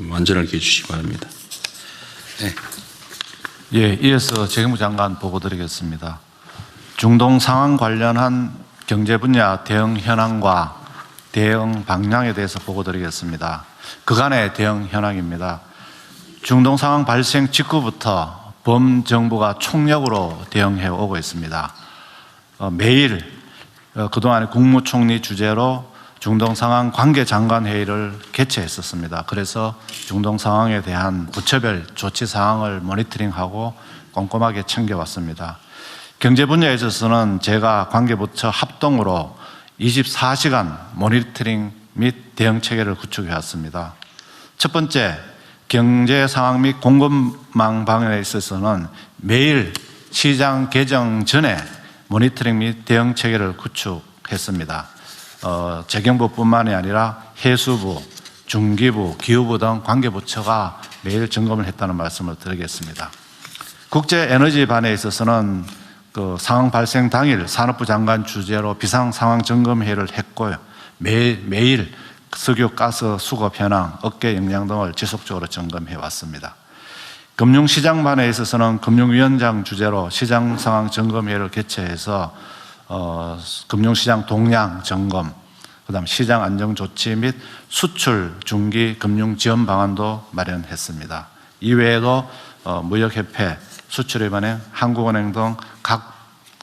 완전하게 해주시기 바랍니다. 네. 예, 이어서 재경부 장관 보고 드리겠습니다. 중동 상황 관련한 경제 분야 대응 현황과 대응 방향에 대해서 보고 드리겠습니다. 그간의 대응 현황입니다. 중동 상황 발생 직후부터 범정부가 총력으로 대응해 오고 있습니다. 매일 그동안에 국무총리 주재로 중동 상황 관계장관 회의를 개최했었습니다. 그래서 중동 상황에 대한 부처별 조치 사항을 모니터링하고 꼼꼼하게 챙겨왔습니다. 경제 분야에 있어서는 제가 관계부처 합동으로 24시간 모니터링 및 대응 체계를 구축해 왔습니다. 첫 번째, 경제 상황 및 공급망 방향에 있어서는 매일 시장 개정 전에 모니터링 및 대응 체계를 구축했습니다. 재경부뿐만이 아니라 해수부, 중기부, 기후부 등 관계부처가 매일 점검을 했다는 말씀을 드리겠습니다. 국제에너지반에 있어서는 그 상황 발생 당일 산업부 장관 주재로 비상상황점검회의를 했고요. 매일 석유, 가스, 수급 현황, 업계 역량 등을 지속적으로 점검해 왔습니다. 금융시장반에 있어서는 금융위원장 주재로 시장상황 점검회의를 개최해서 금융시장 동향 점검, 그다음 시장 안정 조치 및 수출 중기 금융 지원 방안도 마련했습니다. 이외에도 무역협회, 수출입은행, 한국은행 등 각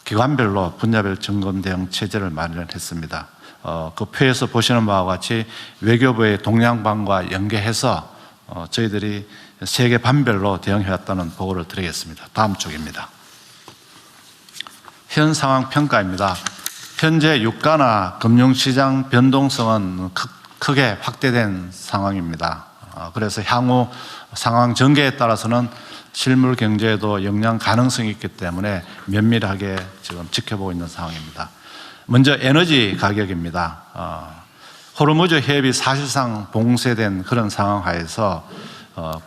기관별로 분야별 점검 대응 체제를 마련했습니다. 그 표에서 보시는 바와 같이 외교부의 동향반과 연계해서 저희들이 세계 반별로 대응해왔다는 보고를 드리겠습니다. 다음 쪽입니다. 현 상황 평가입니다. 현재 유가나 금융시장 변동성은 크게 확대된 상황입니다. 그래서 향후 상황 전개에 따라서는 실물 경제에도 영향 가능성이 있기 때문에 면밀하게 지금 지켜보고 있는 상황입니다. 먼저 에너지 가격입니다. 호르무즈 해협이 사실상 봉쇄된 그런 상황 하에서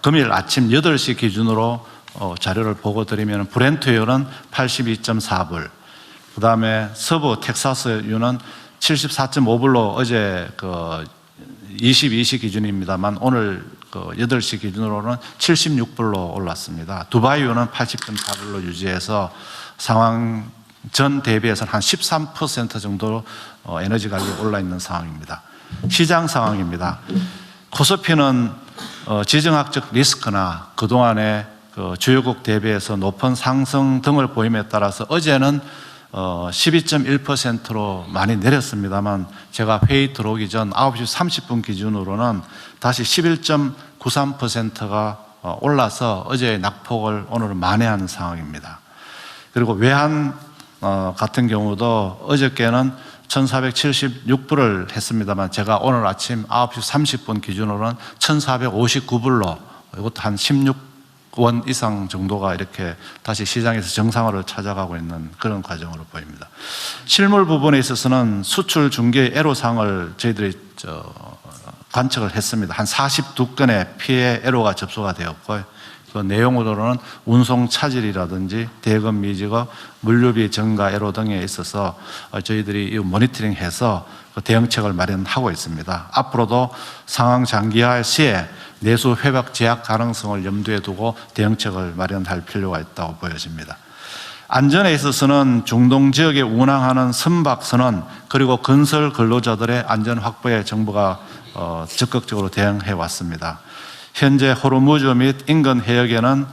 금일 아침 8시 기준으로 자료를 보고 드리면 브렌트유는 82.4불, 그 다음에 서부 텍사스유는 74.5불로 어제 22시 기준입니다만 오늘 8시 기준으로는 76불로 올랐습니다. 두바이유는 80.4불로 유지해서 상황 전 대비해서는 한 13% 정도 에너지 가격이 올라 있는 상황입니다. 시장 상황입니다. 코스피는 지정학적 리스크나 그동안의 주요국 대비해서 높은 상승 등을 보임에 따라서 어제는 12.1%로 많이 내렸습니다만 제가 회의 들어오기 전 9시 30분 기준으로는 다시 11.93%가 올라서 어제의 낙폭을 오늘은 만회하는 상황입니다. 그리고 외환 같은 경우도 어저께는 1476불을 했습니다만 제가 오늘 아침 9시 30분 기준으로는 1459불로 이것도 한 16원 이상 정도가 이렇게 다시 시장에서 정상화를 찾아가고 있는 그런 과정으로 보입니다. 실물 부분에 있어서는 수출 중개 애로사항을 저희들이 관측을 했습니다. 한 42건의 피해 애로가 접수가 되었고요. 그 내용으로는 운송 차질이라든지 대금 미지급, 물류비 증가 애로 등에 있어서 저희들이 이 모니터링해서 대응책을 마련하고 있습니다. 앞으로도 상황 장기화 시에 내수 회복 제약 가능성을 염두에 두고 대응책을 마련할 필요가 있다고 보여집니다. 안전에 있어서는 중동 지역에 운항하는 선박선원 그리고 건설 근로자들의 안전 확보에 정부가 적극적으로 대응해 왔습니다. 현재 호르무즈 및 인근 해역에는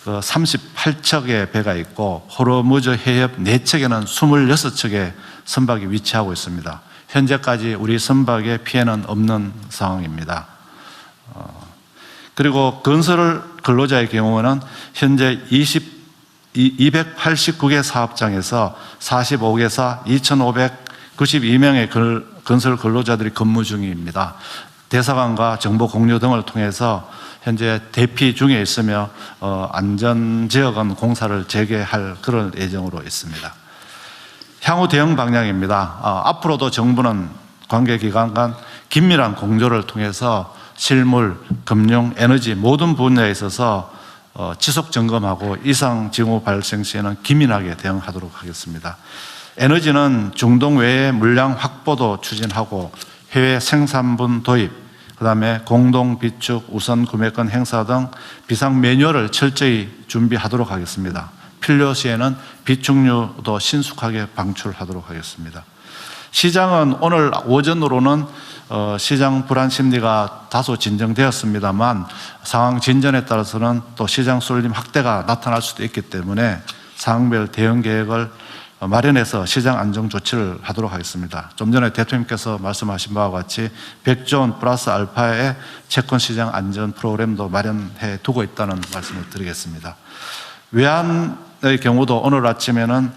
38척의 배가 있고 호르무즈 해협 4척에는 26척의 선박이 위치하고 있습니다. 현재까지 우리 선박에 피해는 없는 상황입니다. 그리고 건설 근로자의 경우는 현재 289개 사업장에서 45개사 2,592명의 건설 근로자들이 근무 중입니다. 대사관과 정보 공유 등을 통해서 현재 대피 중에 있으며 안전지역은 공사를 재개할 그런 예정으로 있습니다. 향후 대응 방향입니다. 앞으로도 정부는 관계기관 간 긴밀한 공조를 통해서 실물, 금융, 에너지 모든 분야에 있어서 지속 점검하고 이상 징후 발생 시에는 기민하게 대응하도록 하겠습니다. 에너지는 중동 외의 물량 확보도 추진하고 해외 생산분 도입, 그다음에 공동 비축 우선 구매권 행사 등 비상 매뉴얼을 철저히 준비하도록 하겠습니다. 필요 시에는 비축류도 신속하게 방출하도록 하겠습니다. 시장은 오늘 오전으로는 시장 불안 심리가 다소 진정되었습니다만 상황 진전에 따라서는 또 시장 쏠림 확대가 나타날 수도 있기 때문에 상황별 대응 계획을 마련해서 시장 안정 조치를 하도록 하겠습니다. 좀 전에 대통령께서 말씀하신 바와 같이 100조 원 플러스 알파의 채권 시장 안전 프로그램도 마련해 두고 있다는 말씀을 드리겠습니다. 외환의 경우도 오늘 아침에는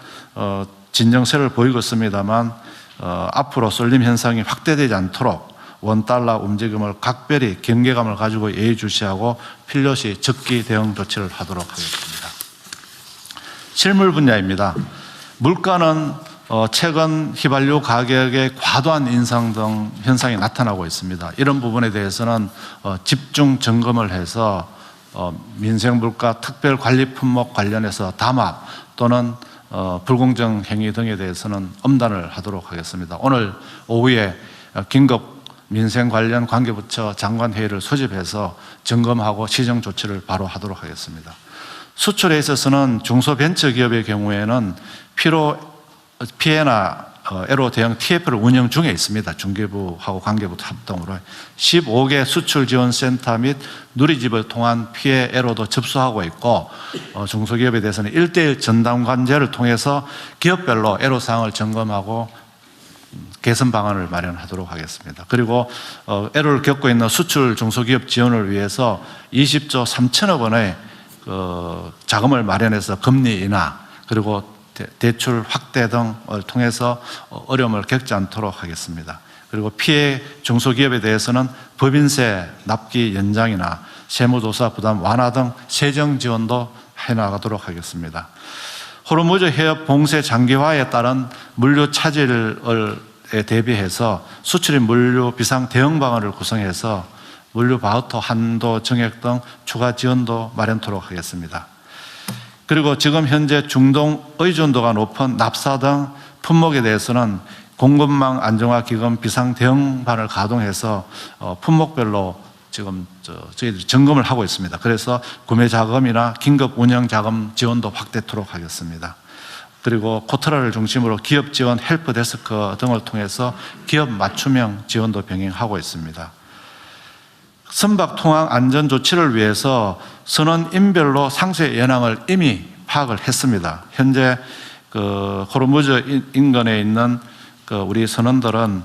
진정세를 보이고 있습니다만 앞으로 쏠림 현상이 확대되지 않도록 원달러 움직임을 각별히 경계감을 가지고 예의주시하고 필요시 적기 대응 조치를 하도록 하겠습니다. 실물 분야입니다. 물가는 최근 휘발유 가격의 과도한 인상 등 현상이 나타나고 있습니다. 이런 부분에 대해서는 집중 점검을 해서 민생물가 특별관리 품목 관련해서 담합 또는 불공정 행위 등에 대해서는 엄단을 하도록 하겠습니다. 오늘 오후에 긴급 민생 관련 관계부처 장관회의를 소집해서 점검하고 시정 조치를 바로 하도록 하겠습니다. 수출에 있어서는 중소벤처기업의 경우에는 피해나 애로 대응 TF를 운영 중에 있습니다. 중개부하고 관계부 합동으로 15개 수출 지원 센터 및 누리집을 통한 피해 애로도 접수하고 있고 중소기업에 대해서는 1:1 전담관제를 통해서 기업별로 애로 사항을 점검하고 개선 방안을 마련하도록 하겠습니다. 그리고 애로를 겪고 있는 수출 중소기업 지원을 위해서 20조 3천억 원의 자금을 마련해서 금리 인하 그리고 대출 확대 등을 통해서 어려움을 겪지 않도록 하겠습니다. 그리고 피해 중소기업에 대해서는 법인세 납기 연장이나 세무조사 부담 완화 등 세정 지원도 해나가도록 하겠습니다. 호르무즈 해협 봉쇄 장기화에 따른 물류 차질에 대비해서 수출입 물류 비상 대응 방안을 구성해서 물류 바우처 한도 정액 등 추가 지원도 마련토록 하겠습니다. 그리고 지금 현재 중동 의존도가 높은 납사 등 품목에 대해서는 공급망 안정화 기금 비상 대응반을 가동해서 품목별로 지금 저희들이 점검을 하고 있습니다. 그래서 구매 자금이나 긴급 운영 자금 지원도 확대토록 하겠습니다. 그리고 코트라를 중심으로 기업 지원 헬프 데스크 등을 통해서 기업 맞춤형 지원도 병행하고 있습니다. 선박 통항 안전 조치를 위해서 선원인별로 상세 현황을 이미 파악을 했습니다. 현재 호르무즈 인근에 있는 우리 선원들은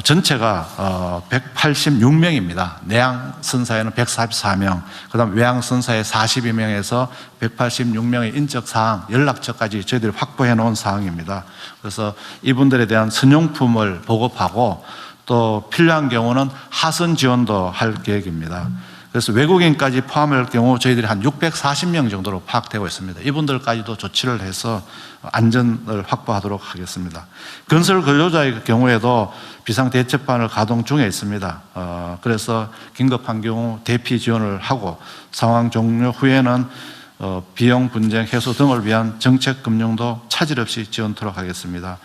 전체가 186명입니다. 내양 선사에는 144명, 그다음 외양 선사에 42명에서 186명의 인적 사항, 연락처까지 저희들이 확보해 놓은 사항입니다. 그래서 이분들에 대한 선용품을 보급하고 또 필요한 경우는 하선 지원도 할 계획입니다. 그래서 외국인까지 포함할 경우 저희들이 한 640명 정도로 파악되고 있습니다. 이분들까지도 조치를 해서 안전을 확보하도록 하겠습니다. 건설 근로자의 경우에도 비상대책반을 가동 중에 있습니다. 그래서 긴급한 경우 대피 지원을 하고 상황 종료 후에는 비용 분쟁 해소 등을 위한 정책 금융도 차질 없이 지원토록 하겠습니다.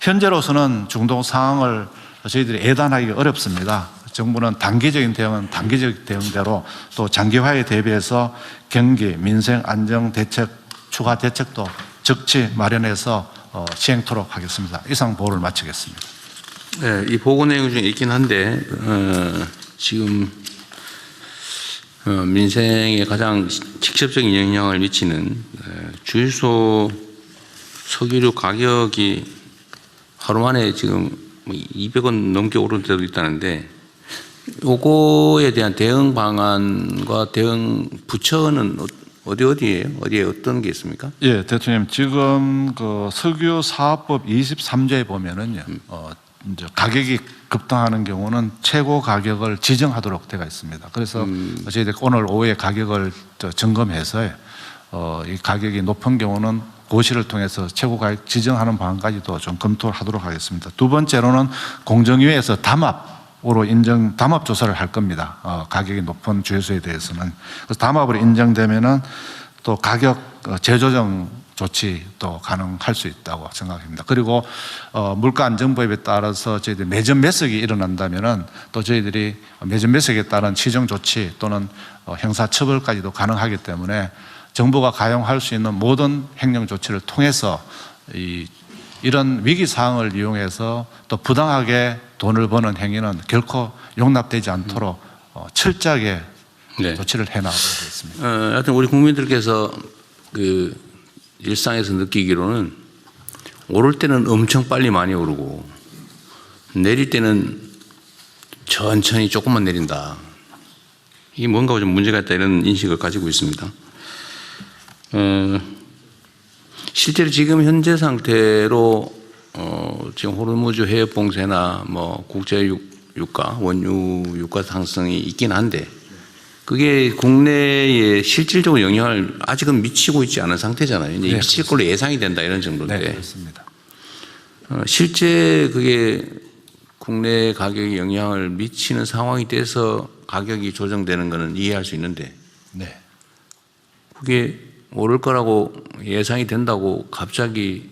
현재로서는 중동 상황을 저희들이 예단하기가 어렵습니다. 정부는 단기적인 대응은 단기적 대응대로 또 장기화에 대비해서 경기, 민생 안정 대책, 추가 대책도 적지 마련해서 시행토록 하겠습니다. 이상 보고를 마치겠습니다. 네, 이 보고 내용 중에 있긴 한데 지금 민생에 가장 직접적인 영향을 미치는 주유소 석유류 가격이 하루 만에 지금 200원 넘게 오른 데도 있다는데 요거에 대한 대응 방안과 대응 부처는 어디에 어떤 게 있습니까? 예, 대통령 지금 석유 사업법 23조에 보면은요, 이제 가격이 급등하는 경우는 최고 가격을 지정하도록 되어 있습니다. 그래서 저희들 오늘 오후에 가격을 점검해서 이 가격이 높은 경우는 고시를 통해서 최고 가격 지정하는 방안까지도 좀 검토를 하도록 하겠습니다. 두 번째로는 공정위에서 담합으로 담합 조사를 할 겁니다. 가격이 높은 주유소에 대해서는. 그래서 담합으로 인정되면은 또 가격 재조정 조치도 가능할 수 있다고 생각합니다. 그리고 물가안정법에 따라서 저희들 매점 매석이 일어난다면은 또 저희들이 매점 매석에 따른 시정 조치 또는 형사처벌까지도 가능하기 때문에 정부가 가용할 수 있는 모든 행정 조치를 통해서 이런 위기 상황을 이용해서 또 부당하게 돈을 버는 행위는 결코 용납되지 않도록 철저하게 네. 조치를 해나가고 있습니다. 하여튼 우리 국민들께서 그 일상에서 느끼기로는 오를 때는 엄청 빨리 많이 오르고 내릴 때는 천천히 조금만 내린다. 이게 뭔가 좀 문제가 있다 이런 인식을 가지고 있습니다. 실제로 지금 현재 상태로 지금 호르무즈 해협 봉쇄나 뭐 국제 유가, 원유 유가 상승이 있긴 한데 그게 국내에 실질적으로 영향을 아직은 미치고 있지 않은 상태잖아요. 이제 네, 미칠 걸로 예상이 된다 이런 정도인데 네, 그렇습니다. 실제 그게 국내 가격에 영향을 미치는 상황이 돼서 가격이 조정되는 것은 이해할 수 있는데 네. 그게 오를 거라고 예상이 된다고 갑자기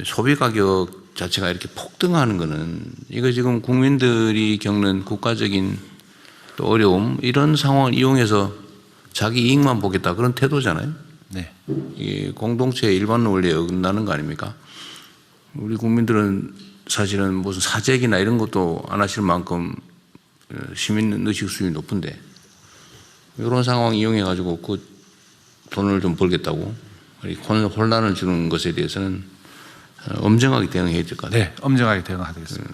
소비 가격 자체가 이렇게 폭등하는 것은 이거 지금 국민들이 겪는 국가적인 또 어려움 이런 상황을 이용해서 자기 이익만 보겠다 그런 태도잖아요. 네. 이게 공동체의 일반 원리에 어긋나는 거 아닙니까? 우리 국민들은 사실은 무슨 사재기나 이런 것도 안 하실 만큼 시민 의식 수준이 높은데 이런 상황 이용해 가지고 그 돈을 좀 벌겠다고 혼란을 주는 것에 대해서는 엄정하게 대응해야 될 것 같아요. 네, 엄정하게 대응하겠습니다.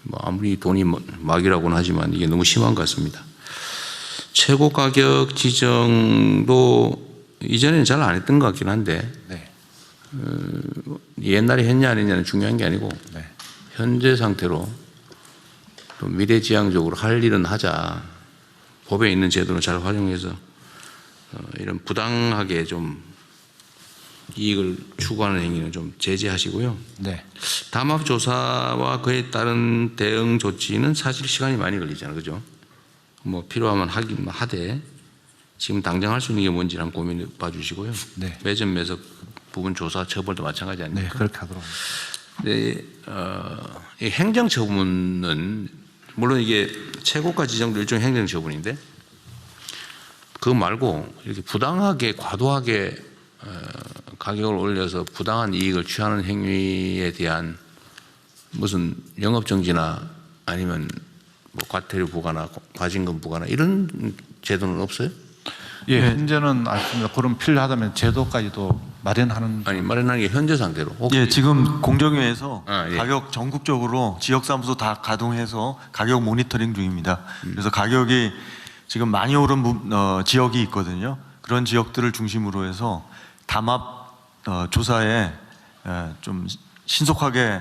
뭐 아무리 돈이 막이라고는 하지만 이게 너무 심한 것 같습니다. 최고 가격 지정도 이전에는 잘 안 했던 것 같긴 한데 네. 옛날에 했냐 안 했냐는 중요한 게 아니고 네. 현재 상태로 또 미래지향적으로 할 일은 하자. 법에 있는 제도를 잘 활용해서 이런 부당하게 좀 이익을 추구하는 행위는 좀 제재하시고요. 네. 담합 조사와 그에 따른 대응 조치는 사실 시간이 많이 걸리잖아요. 그죠? 뭐 필요하면 하긴 하되 지금 당장 할 수 있는 게 뭔지 한번 고민해 봐 주시고요. 네. 매점 매석 부분 조사 처벌도 마찬가지 아닙니까? 네, 그렇게 하도록 하겠습니다. 네, 이 행정 처분은 물론 이게 최고가 지정도 일종의 행정 처분인데 그거 말고 이렇게 부당하게 과도하게 가격을 올려서 부당한 이익을 취하는 행위에 대한 무슨 영업 정지나 아니면 뭐 과태료 부과나 과징금 부과나 이런 제도는 없어요? 예, 현재는 아십니다. 그럼 필요하다면 제도까지도 마련하는. 아니 마련하는 게 현재 상태로. 예, 지금 공정위에서 예. 가격 전국적으로 지역사무소 다 가동해서 가격 모니터링 중입니다. 그래서 가격이 지금 많이 오른 지역이 있거든요. 그런 지역들을 중심으로 해서 담합 조사에 좀 신속하게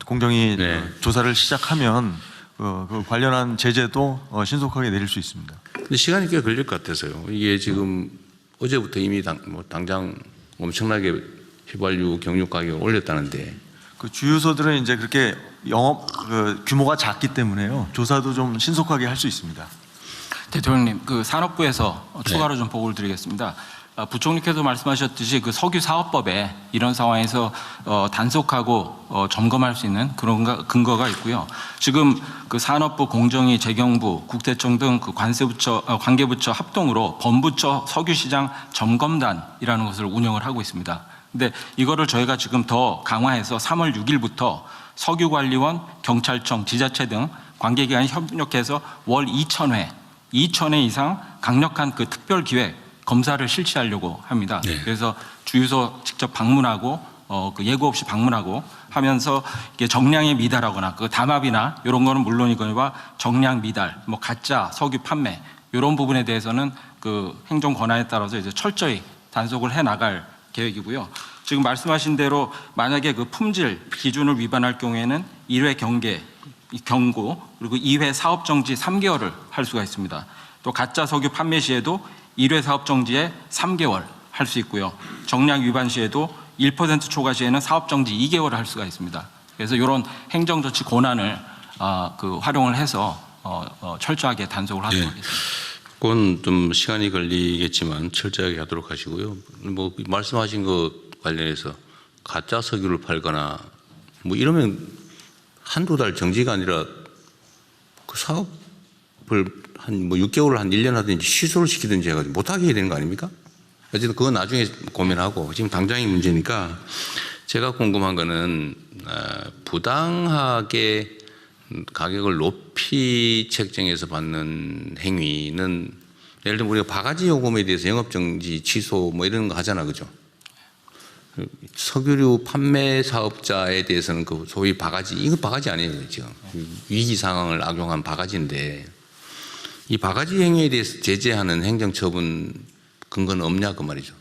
공정위 네. 조사를 시작하면 그 관련한 제재도 신속하게 내릴 수 있습니다. 근데 시간이 꽤 걸릴 것 같아서요. 이게 지금 어제부터 이미 당장 엄청나게 휘발유 경유 가격을 올렸다는데 그 주유소들은 이제 그렇게 영업 규모가 작기 때문에요. 조사도 좀 신속하게 할 수 있습니다. 대통령님, 그 산업부에서 추가로 좀 보고를 드리겠습니다. 부총리께서 말씀하셨듯이 그 석유 사업법에 이런 상황에서 단속하고 점검할 수 있는 그런 근거가 있고요. 지금 그 산업부, 공정위, 재경부, 국세청 등 그 관계부처 합동으로 범부처 석유시장 점검단이라는 것을 운영을 하고 있습니다. 근데 이거를 저희가 지금 더 강화해서 3월 6일부터 석유관리원, 경찰청, 지자체 등 관계기관이 협력해서 월 2,000회 이상 강력한 그 특별기획 검사를 실시하려고 합니다. 네. 그래서 주유소 직접 방문하고 그 예고 없이 방문하고 하면서 이게 정량에 미달하거나 그 담합이나 이런 거는 물론이거니와 정량 미달, 뭐 가짜 석유 판매 이런 부분에 대해서는 그 행정 권한에 따라서 이제 철저히 단속을 해 나갈 계획이고요. 지금 말씀하신 대로 만약에 그 품질 기준을 위반할 경우에는 1회 경고 그리고 2회 사업 정지 3개월을 할 수가 있습니다. 또 가짜 석유 판매 시에도 1회 사업 정지에 3개월 할 수 있고요. 정량 위반 시에도 1% 초과 시에는 사업 정지 2개월을 할 수가 있습니다. 그래서 이런 행정조치 권한을 활용을 해서 철저하게 단속을 하도록 하겠습니다. 그건 좀 시간이 걸리겠지만 철저하게 하도록 하시고요. 뭐 말씀하신 것 관련해서 가짜 석유를 팔거나 뭐 이러면 한두 달 정지가 아니라 그 사업을 한 뭐 6개월 한 1년 하든지 취소를 시키든지 해가지고 못하게 해야 되는 거 아닙니까? 어쨌든 그건 나중에 고민하고 지금 당장의 문제니까 제가 궁금한 거는 부당하게 가격을 높이 책정해서 받는 행위는 예를 들면 우리가 바가지 요금에 대해서 영업정지 취소 뭐 이런 거 하잖아, 그죠? 석유류 판매 사업자에 대해서는 그 소위 바가지, 이거 바가지 아니에요, 지금. 위기 상황을 악용한 바가지인데 이 바가지 행위에 대해서 제재하는 행정처분 근거는 없냐 그 말이죠.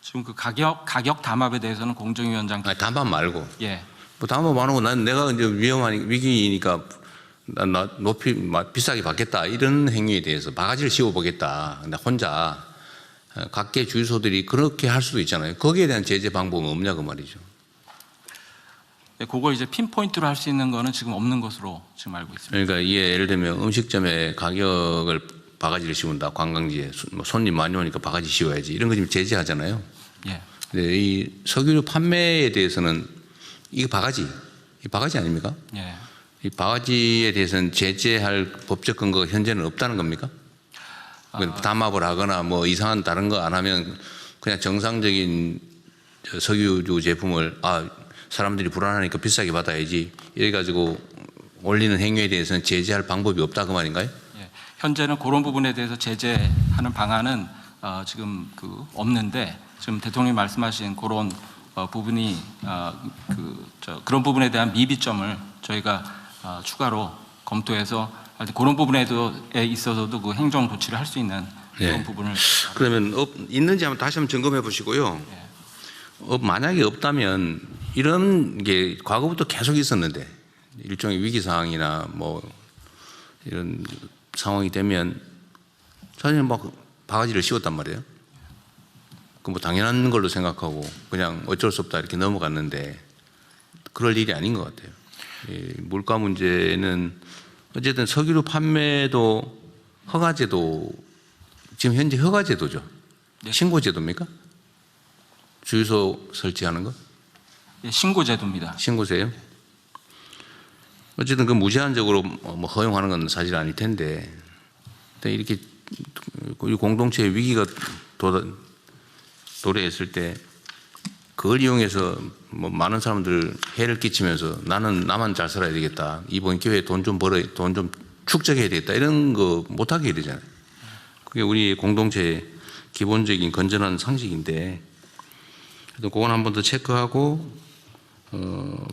지금 그 가격 담합에 대해서는 공정위원장 아니, 담합 말고. 예. 뭐 담합 안 하고 난 내가 이제 위험한 위기니까 나 높이 비싸게 받겠다 이런 행위에 대해서 바가지를 씌워보겠다. 나 혼자 각계 주유소들이 그렇게 할 수도 있잖아요. 거기에 대한 제재 방법은 없냐 그 말이죠. 예, 그걸 이제 핀포인트로 할 수 있는 거는 지금 없는 것으로 지금 알고 있습니다. 그러니까 이게 예를 들면 음식점에 가격을 바가지를 씌운다. 관광지에 손님 많이 오니까 바가지 씌워야지. 이런 거 지금 제재하잖아요. 예. 근데 이 석유류 판매에 대해서는 이게 바가지 아닙니까? 예. 이 바가지에 대해서는 제재할 법적 근거가 현재는 없다는 겁니까? 담합을 하거나 뭐 이상한 다른 거 안 하면 그냥 정상적인 석유류 제품을 사람들이 불안하니까 비싸게 받아야지 이래가지고 올리는 행위에 대해서는 제재할 방법이 없다 그 말인가요? 예. 현재는 그런 부분에 대해서 제재하는 방안은 지금 없는데 지금 대통령이 말씀하신 그런 부분이 그런 부분에 대한 미비점을 저희가 추가로 검토해서 그런 부분에 있어서도 그 행정 조치를 할 수 있는 그런 네. 부분을 그러면 있는지 한번 다시 한번 점검해 보시고요. 만약에 없다면 이런 게 과거부터 계속 있었는데 일종의 위기 상황이나 뭐 이런 상황이 되면 사실 막 바가지를 씌웠단 말이에요. 그 뭐 당연한 걸로 생각하고 그냥 어쩔 수 없다 이렇게 넘어갔는데 그럴 일이 아닌 것 같아요. 이 물가 문제는 어쨌든 석유류 판매도 허가제도 지금 현재 허가제도죠. 네. 신고제도입니까? 주유소 설치하는 거? 예, 신고제도입니다. 신고세요? 어쨌든 그 무제한적으로 뭐 허용하는 건 사실 아닐 텐데 이렇게 공동체의 위기가 도래했을 때 그걸 이용해서 뭐 많은 사람들 해를 끼치면서 나만 잘 살아야 되겠다. 이번 기회에 돈 좀 축적해야 되겠다. 이런 거 못하게 해야 되잖아요. 그게 우리 공동체의 기본적인 건전한 상식인데 그건 한 번 더 체크하고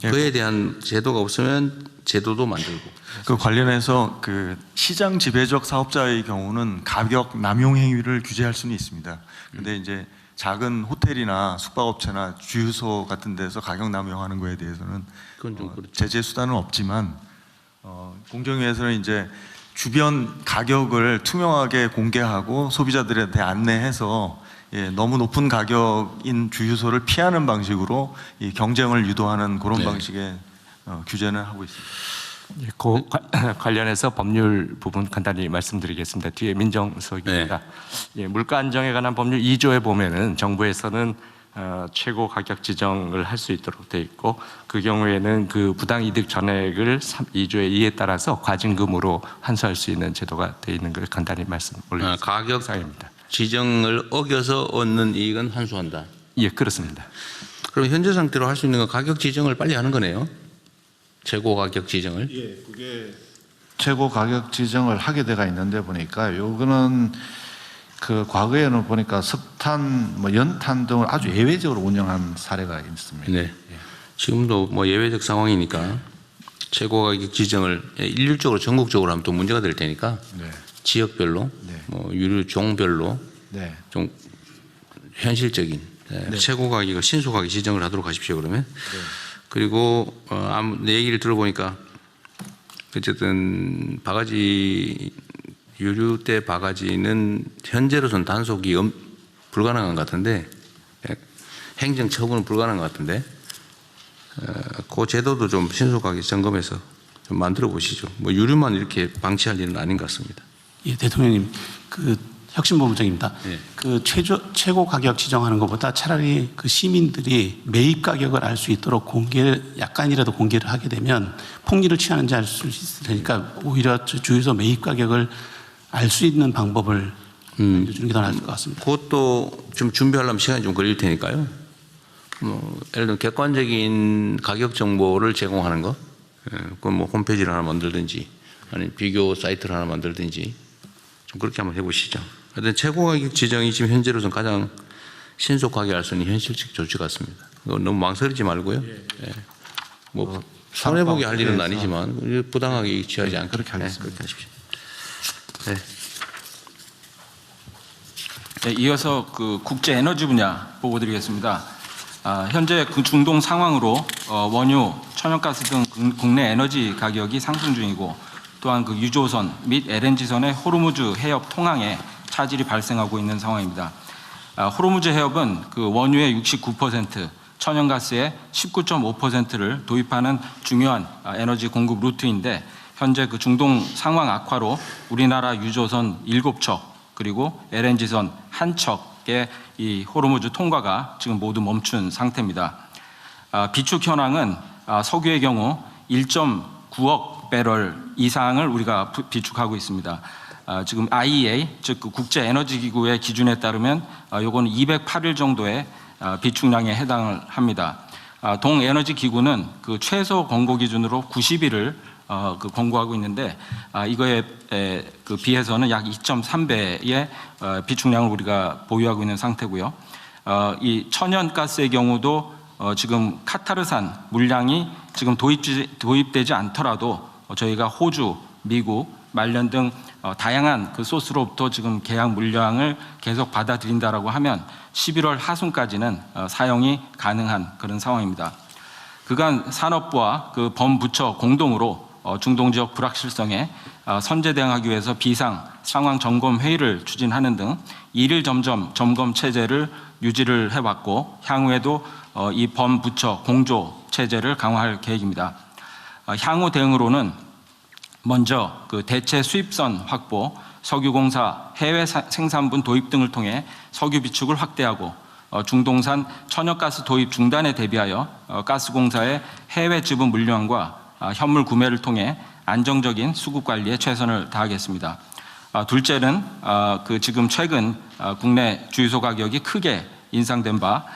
그에 대한 제도가 없으면 제도도 만들고. 그 관련해서 그 시장 지배적 사업자의 경우는 가격 남용 행위를 규제할 수는 있습니다. 근데 이제 작은 호텔이나 숙박업체나 주유소 같은 데서 가격 남용하는 거에 대해서는 그건 좀 그렇죠. 제재 수단은 없지만 공정위에서는 이제 주변 가격을 투명하게 공개하고 소비자들한테 안내해서 너무 높은 가격인 주유소를 피하는 방식으로 이 경쟁을 유도하는 그런 네. 방식의 규제는 하고 있습니다. 예, 그 관련해서 법률 부분 간단히 말씀드리겠습니다. 뒤에 민정수석입니다. 예, 물가 안정에 관한 법률 2조에 보면은 정부에서는 최고 가격 지정을 할 수 있도록 돼 있고 그 경우에는 그 부당 이득 전액을 2조의 2에 따라서 과징금으로 환수할 수 있는 제도가 돼 있는 걸 간단히 말씀 올리겠습니다. 가격 사항입니다. 지정을 어겨서 얻는 이익은 환수한다. 예, 그렇습니다. 그럼 현재 상태로 할 수 있는 건 가격 지정을 빨리 하는 거네요. 최고 가격 지정을. 예, 그게 최고 가격 지정을 하게 돼가 있는데 보니까 요거는 그 과거에는 보니까 석탄, 뭐 연탄 등을 아주 예외적으로 운영한 사례가 있습니다. 네. 지금도 뭐 예외적 상황이니까 최고 가격 지정을 일률적으로 전국적으로 하면 또 문제가 될 테니까 네. 지역별로, 네. 뭐 유류 종별로 네. 좀 현실적인 최고 가격을 신속하게 지정을 하도록 하십시오. 그러면. 그리고 내 얘기를 들어보니까 어쨌든 바가지 유류대 바가지는 현재로서는 단속이 불가능한 것 같은데 행정 처분은 불가능한 것 같은데 그 제도도 좀 신속하게 점검해서 좀 만들어 보시죠. 뭐 유류만 이렇게 방치할 일은 아닌 것 같습니다. 예, 대통령님, 그 혁신본부장입니다. 예. 그 최고 가격 지정하는 것보다 차라리 그 시민들이 매입 가격을 알 수 있도록 약간이라도 공개를 하게 되면 폭리를 취하는지 알 수 있을 테니까 오히려 주유소 매입 가격을 알 수 있는 방법을 알려주는 게 더 나을 것 같습니다. 그것도 좀 준비하려면 시간이 좀 걸릴 테니까요. 예를 들면 객관적인 가격 정보를 제공하는 거, 그건 뭐 홈페이지를 하나 만들든지, 아니면 비교 사이트를 하나 만들든지, 좀 그렇게 한번 해보시죠. 하여튼 최고 가격 지정이 지금 현재로서는 가장 신속하게 할 수 있는 현실적 조치 같습니다. 너무 망설이지 말고요. 예. 뭐 손해보게 할 일은 아니지만 부당하게 취하지 않게 그렇게 하겠습니다. 그렇게 하십시오. 네. 네, 이어서 그 국제 에너지 분야 보고드리겠습니다. 현재 그 중동 상황으로 원유, 천연가스 등 국내 에너지 가격이 상승 중이고 또한 그 유조선 및 LNG선의 호르무즈 해협 통항에 차질이 발생하고 있는 상황입니다. 호르무즈 해협은 그 원유의 69%, 천연가스의 19.5%를 도입하는 중요한 에너지 공급 루트인데 현재 그 중동 상황 악화로 우리나라 유조선 7척 그리고 LNG선 1척의 이 호르무즈 통과가 지금 모두 멈춘 상태입니다. 비축 현황은 석유의 경우 1.9억 배럴 이상을 우리가 비축하고 있습니다. 지금 IEA 즉 그 국제 에너지 기구의 기준에 따르면 요거는 208일 정도의 비축량에 해당을 합니다. 동 에너지 기구는 그 최소 권고 기준으로 90일을 그 권고하고 있는데 이거에 그 비해서는 약 2.3배의 비축량을 우리가 보유하고 있는 상태고요. 이 천연가스의 경우도 지금 카타르산 물량이 지금 도입되지 않더라도 저희가 호주, 미국, 말년 등 다양한 그 소스로부터 지금 계약 물량을 계속 받아들인다라고 하면 11월 하순까지는 사용이 가능한 그런 상황입니다. 그간 산업부와 그 범부처 공동으로 중동 지역 불확실성에 선제 대응하기 위해서 비상 상황 점검 회의를 추진하는 등 일일 점검 체제를 유지를 해왔고 향후에도 이 범부처 공조 체제를 강화할 계획입니다. 향후 대응으로는 먼저 그 대체 수입선 확보, 석유공사 해외 생산분 도입 등을 통해 석유 비축을 확대하고 중동산 천연가스 도입 중단에 대비하여 가스공사의 해외 지분 물량과 현물 구매를 통해 안정적인 수급 관리에 최선을 다하겠습니다. 둘째는 그 지금 최근 국내 주유소 가격이 크게 인상된 바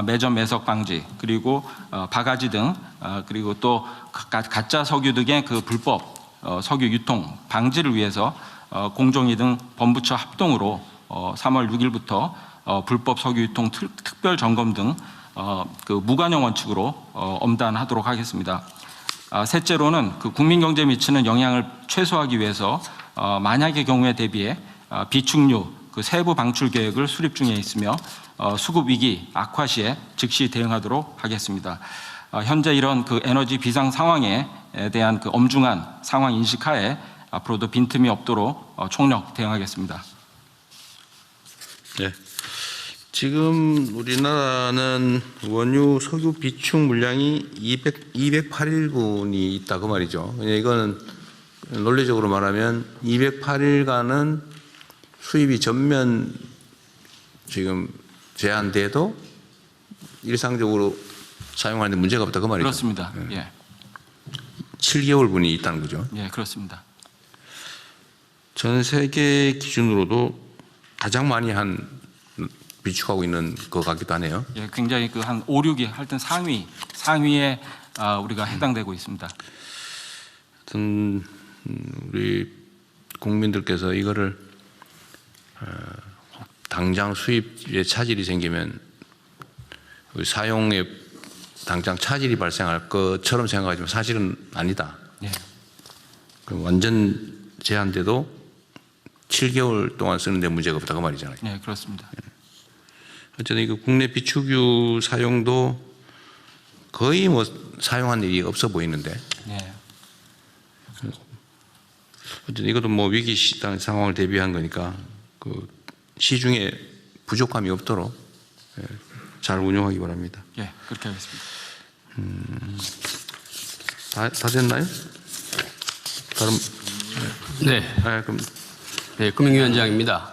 매점 매석 방지 그리고 바가지 등 그리고 또 가짜 석유 등의 그 불법 석유 유통 방지를 위해서 공정위 등 범부처 합동으로 3월 6일부터 불법 석유 유통 특별 점검 등 그 무관용 원칙으로 엄단하도록 하겠습니다. 셋째로는 그 국민 경제에 미치는 영향을 최소화하기 위해서 만약의 경우에 대비해 비축유 그 세부 방출 계획을 수립 중에 있으며 수급 위기 악화 시에 즉시 대응하도록 하겠습니다. 현재 이런 그 에너지 비상 상황에 대한 그 엄중한 상황 인식하에 앞으로도 빈틈이 없도록 총력 대응하겠습니다. 네. 지금 우리나라는 원유 석유 비축 물량이 208일분이 있다 그 말이죠. 이거는 논리적으로 말하면 208일간은 수입이 전면 지금 제한돼도 일상적으로 사용하는데 문제가 없다 그 말이죠. 그렇습니다. 예. 7개월분이 있다는 거죠. 예, 그렇습니다. 전 세계 기준으로도 가장 많이 비축하고 있는 것 같기도 하네요. 예, 굉장히 그 한 5, 6위 하여튼 상위에 우리가 해당되고 있습니다. 하여튼 우리 국민들께서 이거를 당장 수입에 차질이 생기면 사용에 당장 차질이 발생할 것처럼 생각하지만 사실은 아니다. 예. 그럼 완전 제한돼도 7개월 동안 쓰는데 문제가 없다 그 말이잖아요. 네, 그렇습니다. 어쨌든 이거 국내 비축유 사용도 거의 뭐 사용한 일이 없어 보이는데. 네. 어쨌든 이것도 뭐 위기 상황을 대비한 거니까 그 시중에 부족함이 없도록 잘 운영하기 바랍니다. 예, 그렇게 하겠습니다. 다 됐나요? 다른 네. 그럼 네, 금융위원장입니다.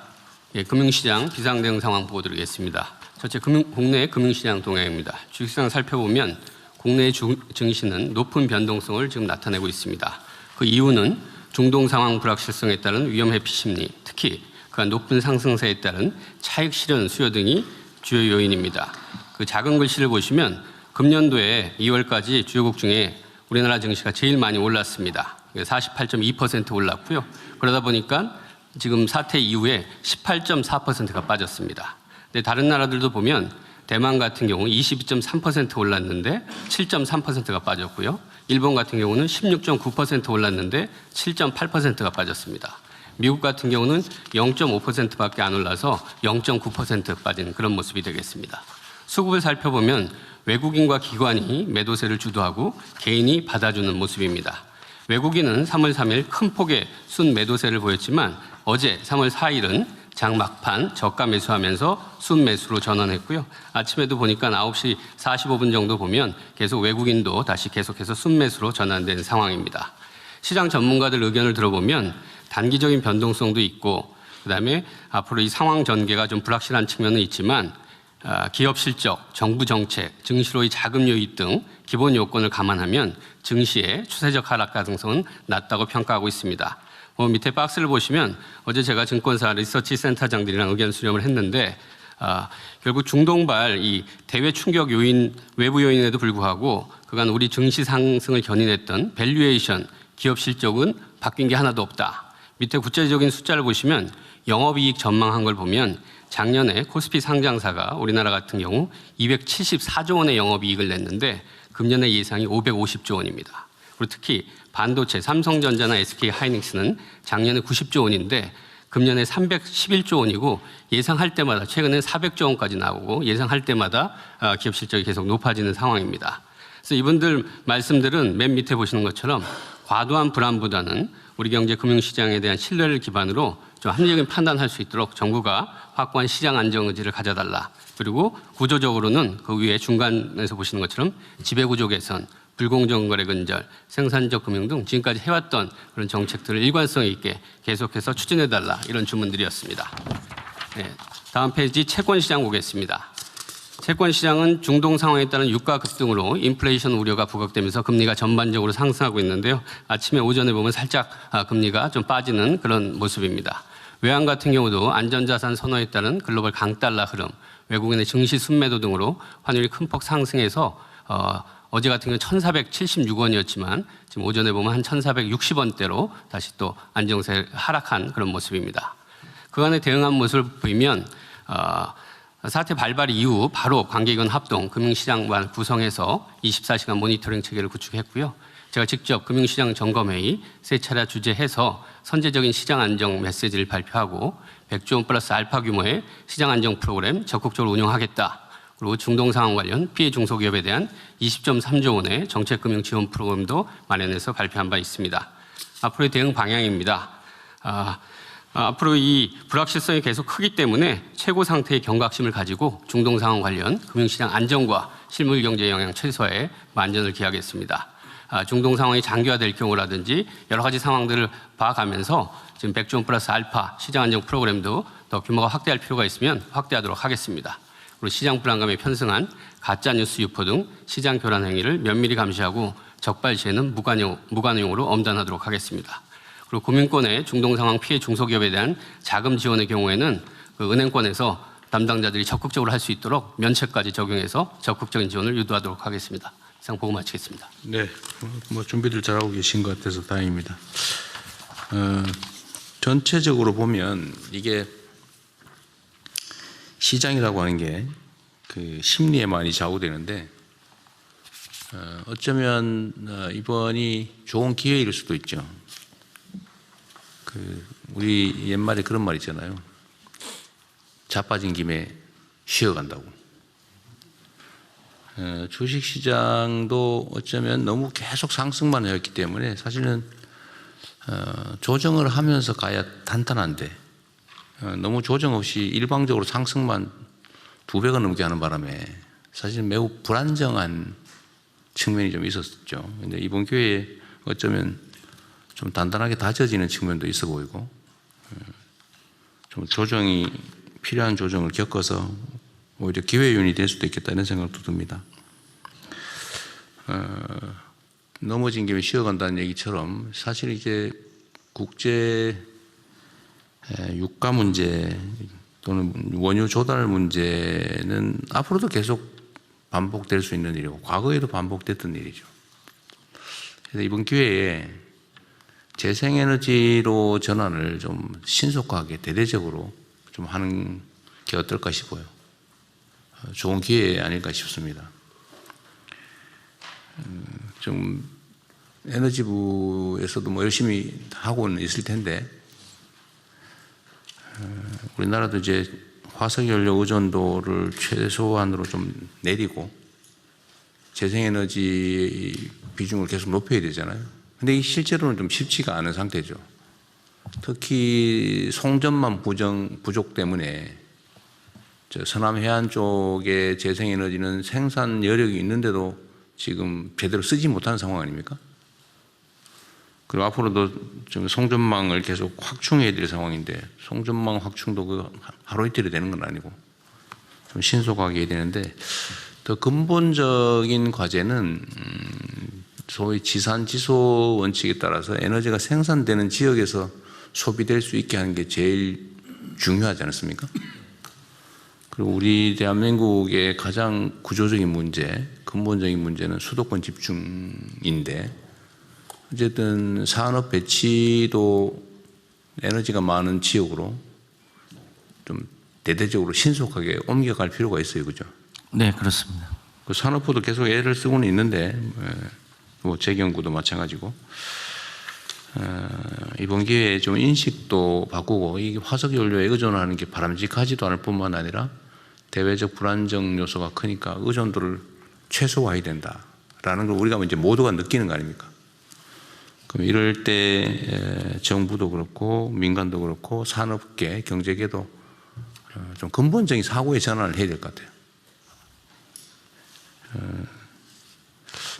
예, 금융시장 비상대응 상황 보고 드리겠습니다. 첫째, 국내 금융시장 동향입니다. 주식시장 살펴보면 국내 증시는 높은 변동성을 지금 나타내고 있습니다. 그 이유는 중동 상황 불확실성에 따른 위험 회피 심리, 특히 그간 높은 상승세에 따른 차익 실현 수요 등이 주요 요인입니다. 그 작은 글씨를 보시면 금년도에 2월까지 주요국 중에 우리나라 증시가 제일 많이 올랐습니다. 48.2% 올랐고요. 그러다 보니까 지금 사태 이후에 18.4%가 빠졌습니다. 근데 다른 나라들도 보면 대만 같은 경우 22.3% 올랐는데 7.3%가 빠졌고요. 일본 같은 경우는 16.9% 올랐는데 7.8%가 빠졌습니다. 미국 같은 경우는 0.5%밖에 안 올라서 0.9% 빠진 그런 모습이 되겠습니다. 수급을 살펴보면 외국인과 기관이 매도세를 주도하고 개인이 받아주는 모습입니다. 외국인은 3월 3일 큰 폭의 순 매도세를 보였지만 어제 3월 4일은 장 막판 저가 매수하면서 순 매수로 전환했고요. 아침에도 보니까 9시 45분 정도 보면 계속 외국인도 다시 계속해서 순 매수로 전환된 상황입니다. 시장 전문가들 의견을 들어보면 단기적인 변동성도 있고 그다음에 앞으로 이 상황 전개가 좀 불확실한 측면은 있지만 기업 실적, 정부 정책, 증시로의 자금 유입 등 기본 요건을 감안하면 증시의 추세적 하락 가능성은 낮다고 평가하고 있습니다. 밑에 박스를 보시면 어제 제가 증권사 리서치 센터장들이랑 의견 수렴을 했는데 결국 중동발 이 대외 충격 요인, 외부 요인에도 불구하고 그간 우리 증시 상승을 견인했던 밸류에이션, 기업 실적은 바뀐 게 하나도 없다. 밑에 구체적인 숫자를 보시면 영업이익 전망한 걸 보면 작년에 코스피 상장사가 우리나라 같은 경우 274조 원의 영업이익을 냈는데 금년의 예상이 550조 원입니다. 그리고 특히 반도체, 삼성전자나 SK하이닉스는 작년에 90조 원인데 금년에 311조 원이고 예상할 때마다 최근에 400조 원까지 나오고 예상할 때마다 기업 실적이 계속 높아지는 상황입니다. 그래서 이분들 말씀들은 맨 밑에 보시는 것처럼 과도한 불안보다는 우리 경제 금융시장에 대한 신뢰를 기반으로 좀 합리적인 판단할 수 있도록 정부가 확고한 시장 안정 의지를 가져달라. 그리고 구조적으로는 그 위에 중간에서 보시는 것처럼 지배구조 개선, 불공정 거래 근절, 생산적 금융 등 지금까지 해왔던 그런 정책들을 일관성 있게 계속해서 추진해달라 이런 주문들이었습니다. 네, 다음 페이지 채권시장 보겠습니다. 채권시장은 중동 상황에 따른 유가 급등으로 인플레이션 우려가 부각되면서 금리가 전반적으로 상승하고 있는데요. 아침에 오전에 보면 살짝 금리가 좀 빠지는 그런 모습입니다. 외환 같은 경우도 안전자산 선호에 따른 글로벌 강달러 흐름, 외국인의 증시 순매도 등으로 환율이 큰 폭 상승해서 어제 같은 경우는 1,476원이었지만 지금 오전에 보면 한 1,460원대로 다시 또 안정세 하락한 그런 모습입니다. 그간에 대응한 모습을 보이면 사태 발발 이후 바로 관계기관 합동 금융시장만 구성해서 24시간 모니터링 체계를 구축했고요. 제가 직접 금융시장 점검회의 세 차례 주재해서 선제적인 시장 안정 메시지를 발표하고 100조 원 플러스 알파 규모의 시장 안정 프로그램 적극적으로 운영하겠다. 그리고 중동 상황 관련 피해 중소기업에 대한 20.3조 원의 정책금융 지원 프로그램도 마련해서 발표한 바 있습니다. 앞으로의 대응 방향입니다. 앞으로 이 불확실성이 계속 크기 때문에 최고 상태의 경각심을 가지고 중동 상황 관련 금융시장 안정과 실물 경제 영향 최소화에 만전을 기하겠습니다. 중동 상황이 장기화될 경우라든지 여러 가지 상황들을 봐가면서 지금 100조 원 플러스 알파 시장 안정 프로그램도 더 규모가 확대할 필요가 있으면 확대하도록 하겠습니다. 그리고 시장 불안감에 편승한 가짜뉴스 유포 등 시장 교란 행위를 면밀히 감시하고 적발 시에는 무관용으로 엄단하도록 하겠습니다. 그리고 금융권의 중동 상황 피해 중소기업에 대한 자금 지원의 경우에는 그 은행권에서 담당자들이 적극적으로 할 수 있도록 면책까지 적용해서 적극적인 지원을 유도하도록 하겠습니다. 이상 보고 마치겠습니다. 네, 준비들 잘하고 계신 것 같아서 다행입니다. 전체적으로 보면 이게 시장이라고 하는 게 그 심리에 많이 좌우되는데 어쩌면 이번이 좋은 기회일 수도 있죠. 우리 옛말에 그런 말 있잖아요. 자빠진 김에 쉬어간다고. 주식시장도 어쩌면 너무 계속 상승만 해왔기 때문에 사실은 조정을 하면서 가야 탄탄한데 너무 조정 없이 일방적으로 상승만 2배가 넘게 하는 바람에 사실 매우 불안정한 측면이 좀 있었죠. 근데 이번 기회에 어쩌면 좀 단단하게 다져지는 측면도 있어 보이고 좀 조정이 필요한 조정을 겪어서 오히려 기회윤이 될 수도 있겠다 이런 생각도 듭니다. 넘어진 김에 쉬어간다는 얘기처럼 사실 이제 국제 유가 문제 또는 원유 조달 문제는 앞으로도 계속 반복될 수 있는 일이고 과거에도 반복됐던 일이죠. 그래서 이번 기회에 재생에너지로 전환을 좀 신속하게 대대적으로 좀 하는 게 어떨까 싶어요. 좋은 기회 아닐까 싶습니다. 좀 에너지부에서도 뭐 열심히 하고는 있을 텐데 우리나라도 이제 화석연료 의존도를 최소한으로 좀 내리고 재생에너지 비중을 계속 높여야 되잖아요. 근데 이 실제로는 좀 쉽지가 않은 상태죠. 특히 송전망 부족 때문에 저 서남 해안 쪽의 재생에너지는 생산 여력이 있는데도 지금 제대로 쓰지 못하는 상황 아닙니까? 그리고 앞으로도 좀 송전망을 계속 확충해야 될 상황인데 송전망 확충도 그 하루 이틀이 되는 건 아니고 좀 신속하게 해야 되는데 더 근본적인 과제는 소위 지산지소 원칙에 따라서 에너지가 생산되는 지역에서 소비될 수 있게 하는 게 제일 중요하지 않습니까? 그리고 우리 대한민국의 가장 구조적인 문제, 근본적인 문제는 수도권 집중인데 어쨌든 산업 배치도 에너지가 많은 지역으로 좀 대대적으로 신속하게 옮겨갈 필요가 있어요. 그죠? 네, 그렇습니다. 그 산업부도 계속 애를 쓰고는 있는데 뭐 재경구도 마찬가지고 이번 기회에 좀 인식도 바꾸고 이 화석연료에 의존하는 게 바람직하지도 않을 뿐만 아니라 대외적 불안정 요소가 크니까 의존도를 최소화해야 된다라는 걸 우리가 이제 모두가 느끼는 거 아닙니까? 그럼 이럴 때 정부도 그렇고 민간도 그렇고 산업계, 경제계도 좀 근본적인 사고의 전환을 해야 될 것 같아요.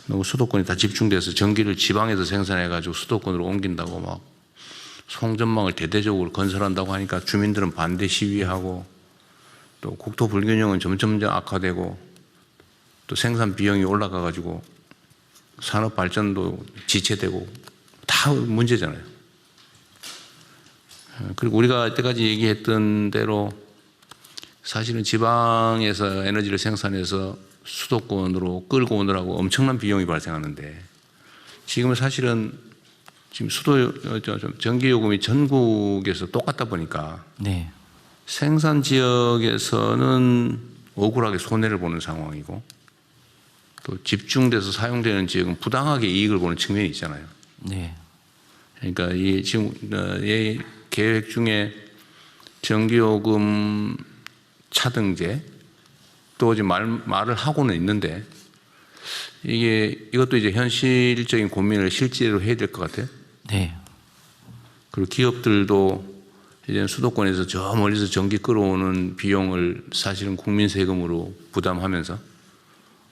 너무 수도권이 다 집중돼서 전기를 지방에서 생산해가지고 수도권으로 옮긴다고 막 송전망을 대대적으로 건설한다고 하니까 주민들은 반대 시위하고 또 국토 불균형은 점점 악화되고 또 생산 비용이 올라가가지고 산업 발전도 지체되고 다 문제잖아요. 그리고 우리가 이때까지 얘기했던 대로 사실은 지방에서 에너지를 생산해서 수도권으로 끌고 오느라고 엄청난 비용이 발생하는데 지금은 사실은 지금 전기요금이 전국에서 똑같다 보니까 네. 생산 지역에서는 억울하게 손해를 보는 상황이고 또 집중돼서 사용되는 지역은 부당하게 이익을 보는 측면이 있잖아요. 네. 그러니까 이 지금 이 계획 중에 전기요금 차등제 또 지금 말을 하고는 있는데 이것도 이제 현실적인 고민을 실제로 해야 될 것 같아요. 네. 그리고 기업들도 이제 수도권에서 저 멀리서 전기 끌어오는 비용을 사실은 국민 세금으로 부담하면서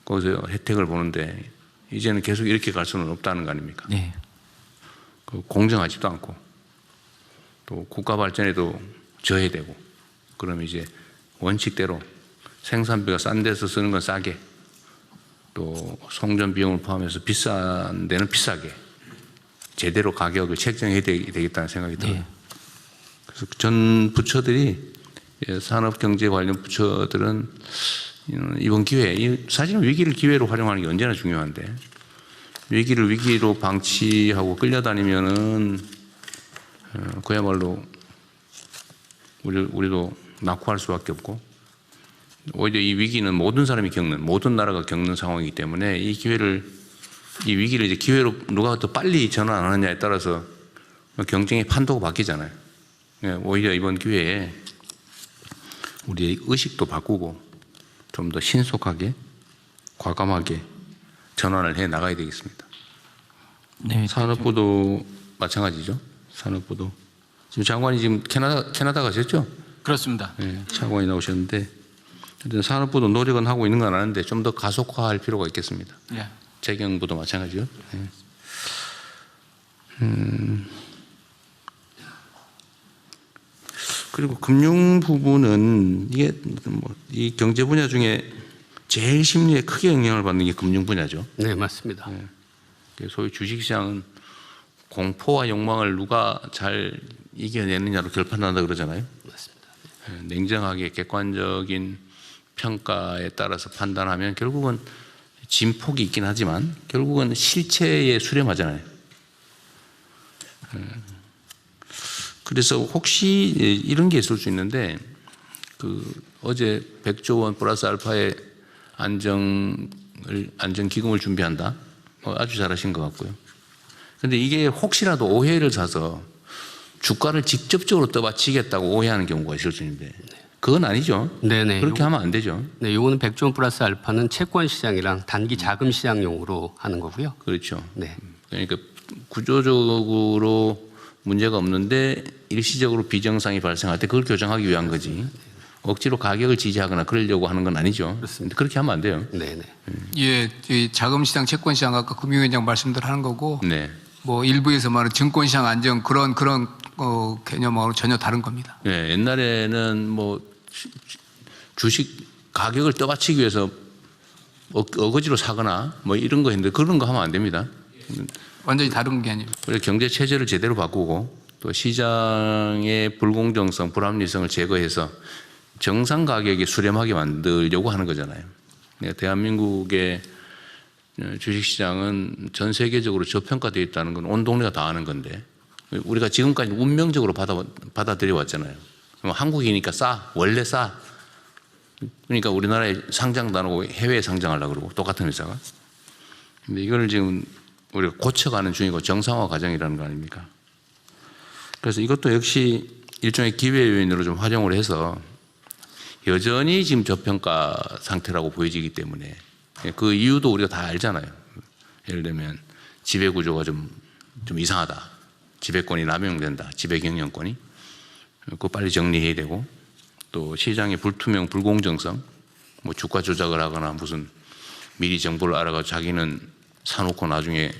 거기서 혜택을 보는데 이제는 계속 이렇게 갈 수는 없다는 거 아닙니까? 네. 공정하지도 않고 또 국가 발전에도 저해되고 되고 그러면 이제 원칙대로 생산비가 싼 데서 쓰는 건 싸게 또 송전 비용을 포함해서 비싼 데는 비싸게 제대로 가격을 책정해야 되겠다는 생각이 들어요. 네. 그래서 전 부처들이 산업경제 관련 부처들은 이번 기회에 사실은 위기를 기회로 활용하는 게 언제나 중요한데 위기를 위기로 방치하고 끌려다니면은 그야말로 우리도 낙후할 수밖에 없고 오히려 이 위기는 모든 사람이 모든 나라가 겪는 상황이기 때문에 이 위기를 이제 기회로 누가 더 빨리 전환하느냐에 따라서 경쟁의 판도가 바뀌잖아요. 오히려 이번 기회에 우리의 의식도 바꾸고 좀 더 신속하게 과감하게 전환을 해 나가야 되겠습니다. 네. 산업부도 마찬가지죠. 산업부도 지금 장관이 지금 캐나다 가셨죠? 그렇습니다. 네, 장관이 나오셨는데 하여튼 산업부도 노력은 하고 있는 건 아는데 좀 더 가속화할 필요가 있겠습니다. 예. 재경부도 마찬가지요. 네. 그리고 금융 부분은 이게 뭐 이 경제 분야 중에 제일 심리에 크게 영향을 받는 게 금융 분야죠. 네, 맞습니다. 소위 주식시장은 공포와 욕망을 누가 잘 이겨내느냐로 결판난다 그러잖아요. 맞습니다. 냉정하게 객관적인 평가에 따라서 판단하면 결국은 진폭이 있긴 하지만 결국은 실체에 수렴하잖아요. 그래서 혹시 이런 게 있을 수 있는데 어제 100조 원 플러스 알파의 안정기금을 준비한다. 아주 잘하신 것 같고요. 그런데 이게 혹시라도 오해를 사서 주가를 직접적으로 떠받치겠다고 오해하는 경우가 있을 수 있는데 그건 아니죠. 네네. 그렇게 하면 안 되죠. 네, 요거는 100조 원 플러스 알파는 채권 시장이랑 단기 자금 시장용으로 하는 거고요. 그렇죠. 네. 그러니까 구조적으로 문제가 없는데 일시적으로 비정상이 발생할 때 그걸 교정하기 위한 거지. 억지로 가격을 지지하거나 그러려고 하는 건 아니죠. 그렇습니다. 그렇게 하면 안 돼요. 네네. 예, 이 자금시장, 채권시장 아까 금융위원장 말씀들 하는 거고 네. 뭐 일부에서 말하는 증권시장 안정 그런 개념하고 전혀 다른 겁니다. 네. 옛날에는 뭐 주식 가격을 떠받치기 위해서 어거지로 사거나 뭐 이런 거 했는데 그런 거 하면 안 됩니다. 완전히 다른 개념. 우리 경제 체제를 제대로 바꾸고 또 시장의 불공정성, 불합리성을 제거해서 정상 가격에 수렴하게 만들려고 하는 거잖아요. 그러니까 대한민국의 주식시장은 전 세계적으로 저평가되어 있다는 건 온 동네가 다 아는 건데 우리가 지금까지 운명적으로 받아들여 왔잖아요. 한국이니까 싸, 원래 싸. 그러니까 우리나라에 상장도 안 하고 해외에 상장하려고 그러고 똑같은 회사가. 근데 이걸 지금 우리가 고쳐가는 중이고 정상화 과정이라는 거 아닙니까? 그래서 이것도 역시 일종의 기회 요인으로 좀 활용을 해서 여전히 지금 저평가 상태라고 보여지기 때문에 그 이유도 우리가 다 알잖아요. 예를 들면 지배구조가 좀 이상하다. 지배권이 남용된다. 지배경영권이. 그거 빨리 정리해야 되고 또 시장의 불투명, 불공정성 뭐 주가 조작을 하거나 무슨 미리 정보를 알아가지고 자기는 사놓고 나중에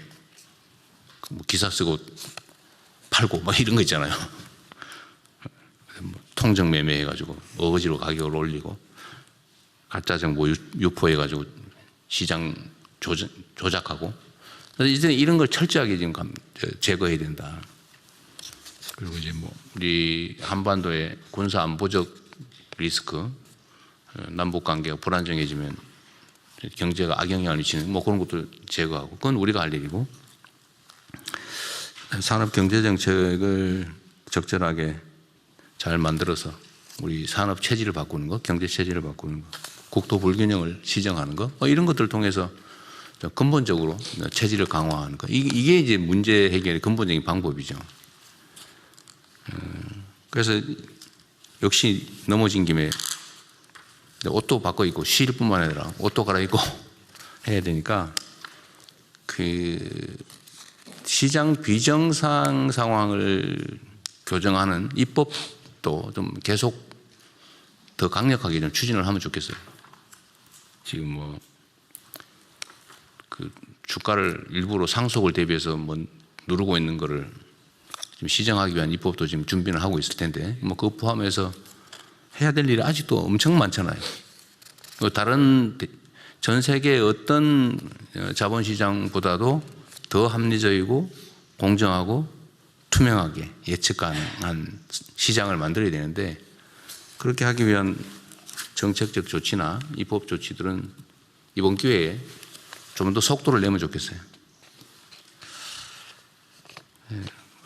뭐 기사 쓰고 팔고 막 이런 거 있잖아요. 통정 매매해가지고 어거지로 가격을 올리고 가짜 정보 유포해가지고 시장 조작하고 이제 이런 걸 철저하게 지금 제거해야 된다. 그리고 이제 뭐 우리 한반도의 군사 안보적 리스크, 남북 관계가 불안정해지면 경제가 악영향을 미치는 뭐 그런 것도 제거하고 그건 우리가 할 일이고 산업 경제 정책을 적절하게 잘 만들어서 우리 산업 체질을 바꾸는 거, 경제 체질을 바꾸는 거, 국토 불균형을 시정하는 거, 이런 것들을 통해서 근본적으로 체질을 강화하는 거. 이게 이제 문제 해결의 근본적인 방법이죠. 그래서 역시 넘어진 김에 옷도 바꿔 입고 쉴 뿐만 아니라 옷도 갈아입고 해야 되니까 그 시장 비정상 상황을 교정하는 입법도 좀 계속 더 강력하게 좀 추진을 하면 좋겠어요. 지금 뭐 그 주가를 일부러 상속을 대비해서 뭐 누르고 있는 거를 지금 시정하기 위한 입법도 지금 준비를 하고 있을 텐데 뭐 그거 포함해서 해야 될 일이 아직도 엄청 많잖아요. 다른 전 세계의 어떤 자본시장보다도 더 합리적이고 공정하고 투명하게 예측 가능한 시장을 만들어야 되는데 그렇게 하기 위한 정책적 조치나 입법 조치들은 이번 기회에 좀 더 속도를 내면 좋겠어요.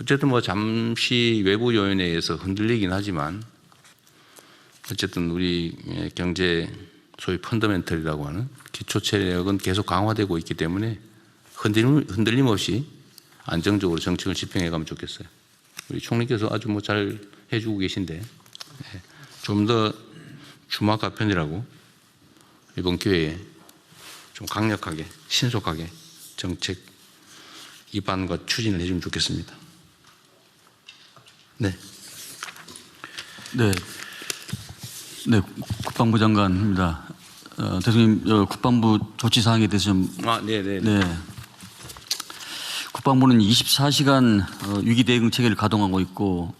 어쨌든 뭐 잠시 외부 요인에 의해서 흔들리긴 하지만 어쨌든 우리 경제 소위 펀더멘털이라고 하는 기초 체력은 계속 강화되고 있기 때문에 흔들림 없이 안정적으로 정책을 집행해 가면 좋겠어요. 우리 총리께서 아주 뭐 잘 해주고 계신데 좀 더 주마가 편이라고 이번 기회에 좀 강력하게 신속하게 정책 입안과 추진을 해주면 좋겠습니다. 네. 네. 네, 국방부 장관입니다. 대통령 국방부 조치 사항에 대해서 좀 네네. 네. 국방부는 24시간 위기 대응 체계를 가동하고 있고